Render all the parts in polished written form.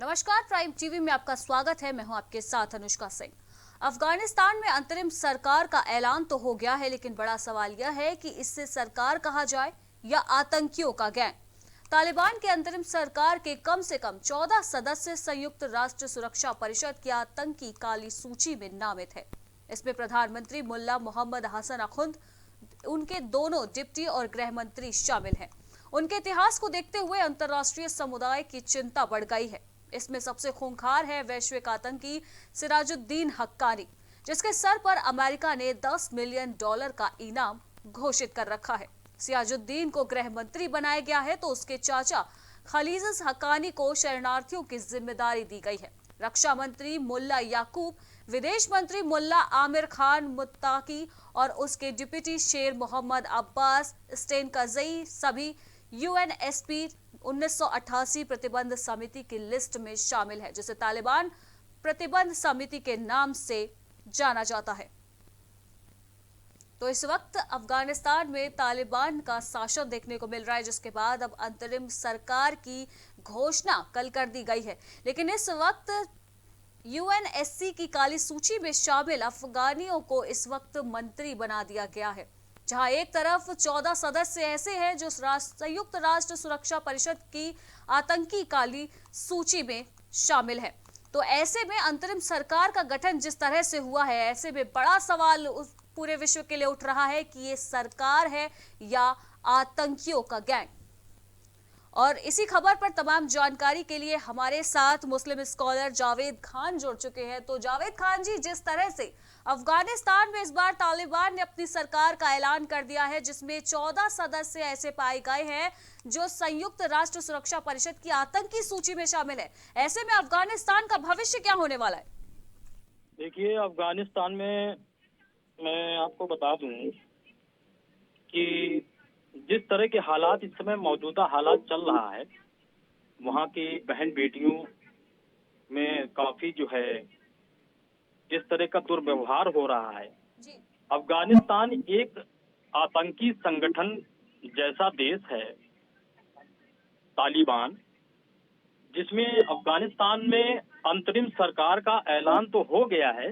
नमस्कार, prime TV में आपका स्वागत है। मैं हूं आपके साथ अनुष्का सिंह। अफगानिस्तान में अंतरिम सरकार का ऐलान तो हो गया है, लेकिन बड़ा सवाल यह है कि इससे सरकार कहा जाए या आतंकियों का गैंग। तालिबान के अंतरिम सरकार के कम से कम 14 सदस्य संयुक्त राष्ट्र सुरक्षा परिषद की आतंकी काली सूची में नामित है। इसमें प्रधानमंत्री मुल्ला मोहम्मद हसन अखुंद, उनके दोनों डिप्टी और गृह मंत्री शामिल हैं। उनके इतिहास को देखते हुए अंतर्राष्ट्रीय समुदाय की चिंता बढ़ गई है। इसमें सबसे खूंखार है वैश्विक आतंकी सिराजुद्दीन हक्कानी, जिसके सर पर अमेरिका ने $10 मिलियन का इनाम घोषित कर रखा है। सिराजुद्दीन को गृह मंत्री बनाया गया है तो उसके चाचा खलीज हक्कानी को शरणार्थियों की जिम्मेदारी दी गई है। रक्षा मंत्री मुल्ला याकूब, विदेश मंत्री मुल्ला आमिर खान मुत्ताकी और उसके डिप्टी शेर मोहम्मद अब्बास स्टेनकज़ई सभी यूएनएसपी 1988 प्रतिबंध समिति की लिस्ट में शामिल है, जिसे तालिबान प्रतिबंध समिति के नाम से जाना जाता है। तो इस वक्त अफगानिस्तान में तालिबान का शासन देखने को मिल रहा है, जिसके बाद अब अंतरिम सरकार की घोषणा कल कर दी गई है। लेकिन इस वक्त यूएनएससी की काली सूची में शामिल अफगानियों को इस वक्त मंत्री बना दिया गया है, जहां एक तरफ 14 सदस्य ऐसे हैं जो संयुक्त राष्ट्र सुरक्षा परिषद की आतंकी काली सूची में शामिल है। तो ऐसे में अंतरिम सरकार का गठन जिस तरह से हुआ है, ऐसे में बड़ा सवाल उस पूरे विश्व के लिए उठ रहा है कि ये सरकार है या आतंकियों का गैंग। और इसी खबर पर तमाम जानकारी के लिए हमारे साथ मुस्लिम स्कॉलर जावेद खान जुड़ चुके हैं। तो जावेद खान जी, जिस तरह से अफगानिस्तान में इस बार तालिबान ने अपनी सरकार का ऐलान कर दिया है, जिसमें 14 सदस्य ऐसे पाए गए हैं जो संयुक्त राष्ट्र सुरक्षा परिषद की आतंकी सूची में शामिल है, ऐसे में अफगानिस्तान का भविष्य क्या होने वाला है? देखिए, अफगानिस्तान में मैं आपको बता दूं कि जिस तरह के हालात इस समय मौजूदा हालात चल रहा है, वहाँ की बहन बेटियों में काफी जो है जिस तरह का दुर्व्यवहार हो रहा है। अफगानिस्तान एक आतंकी संगठन जैसा देश है, तालिबान, जिसमें अफगानिस्तान में अंतरिम सरकार का ऐलान तो हो गया है,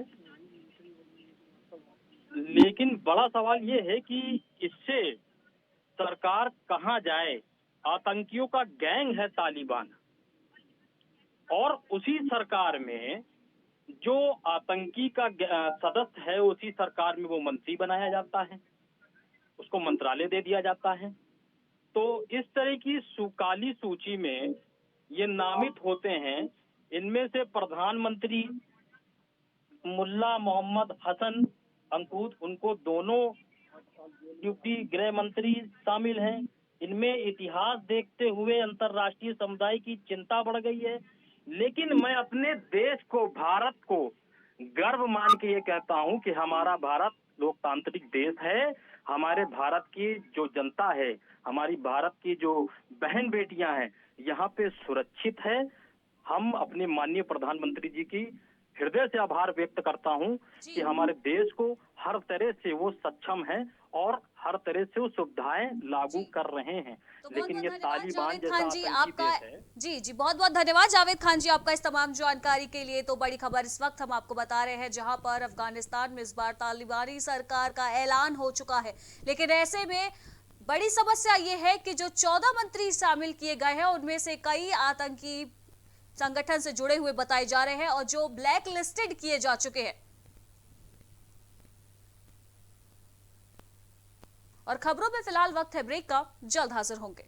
लेकिन बड़ा सवाल ये है कि इससे सरकार कहां जाए। आतंकियों का गैंग है तालिबान, और उसी सरकार में जो आतंकी का सदस्य है, उसी सरकार में वो मंत्री बनाया जाता है, उसको मंत्रालय दे दिया जाता है। तो इस तरह की काली सूची में ये नामित होते हैं। इनमें से प्रधानमंत्री मुल्ला मोहम्मद हसन अंकुद, उनको दोनों डिप्टी गृह मंत्री शामिल हैं। इनमें इतिहास देखते हुए अंतर्राष्ट्रीय समुदाय की चिंता बढ़ गई है। लेकिन मैं अपने देश को, भारत को गर्व मान के ये कहता हूं कि हमारा भारत लोकतांत्रिक देश है। हमारे भारत की जो जनता है, हमारी भारत की जो बहन बेटियां हैं, यहाँ पे सुरक्षित है। हम अपने माननीय प्रधानमंत्री जी की हृदय से आभार व्यक्त करता हूं कि हमारे देश को हर तरह से वो सक्षम है और हर तरह से वो सुविधाएं लागू कर रहे हैं। तो लेकिन ये तालिबान जैसा जी आतंकी आपका देश है। जी बहुत बहुत धन्यवाद जावेद खान जी आपका इस तमाम जानकारी के लिए। तो बड़ी खबर इस वक्त हम आपको बता रहे हैं, जहां पर अफगानिस्तान में इस बार तालिबानी सरकार का ऐलान हो चुका है। लेकिन ऐसे में बड़ी समस्या ये है कि जो 14 मंत्री शामिल किए गए हैं, उनमें से कई आतंकी संगठन से जुड़े हुए बताए जा रहे हैं और जो ब्लैक लिस्टेड किए जा चुके हैं। और खबरों में फिलहाल वक्त है ब्रेक का, जल्द हाजिर होंगे।